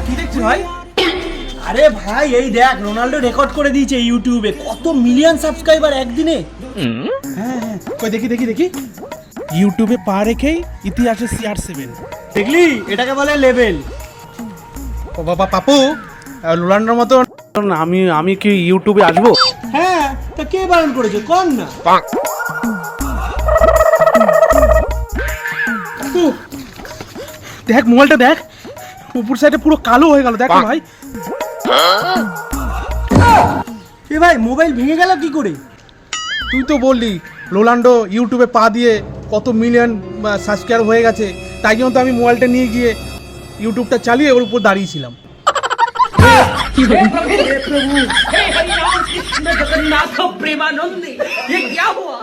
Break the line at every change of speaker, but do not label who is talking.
কি দেখছিস ভাই?
আরে ভাই এই দেখ রোনাল্ডো রেকর্ড করে দিয়েছে ইউটিউবে, কত মিলিয়ন সাবস্ক্রাইবার একদিনে।
হ্যাঁ হ্যাঁ, কই দেখি দেখি দেখি। ইউটিউবে পা রেখেই ইতিহাসে CR7।
দেখলি, এটাকে বলে লেভেল।
ও বাবা পাপু, রোনাল্ডোর মতো আমি কি ইউটিউবে আসবো?
হ্যাঁ, তা কে বারণ করেছে, কর না।
উফ, দেখ মোবাইলটা দেখ, উপর সাইডে পুরো কালো হয়ে গেল, দেখ না ভাই।
এ ভাই মোবাইল ভেঙে গেল কি করে?
তুই তো বললি রোনাল্ডো ইউটিউবে পা দিয়ে কত মিলিয়ন সাবস্ক্রাইবার হয়ে গেছে, তাই জন্য তো আমি মোবাইলটা নিয়ে গিয়ে ইউটিউবটা চালিয়ে ওর উপর দাঁড়িয়েছিলাম।
हे प्रभु हे हरिराम कृष्ण जगन्नाथ प्रेमानंद ये क्या हुआ।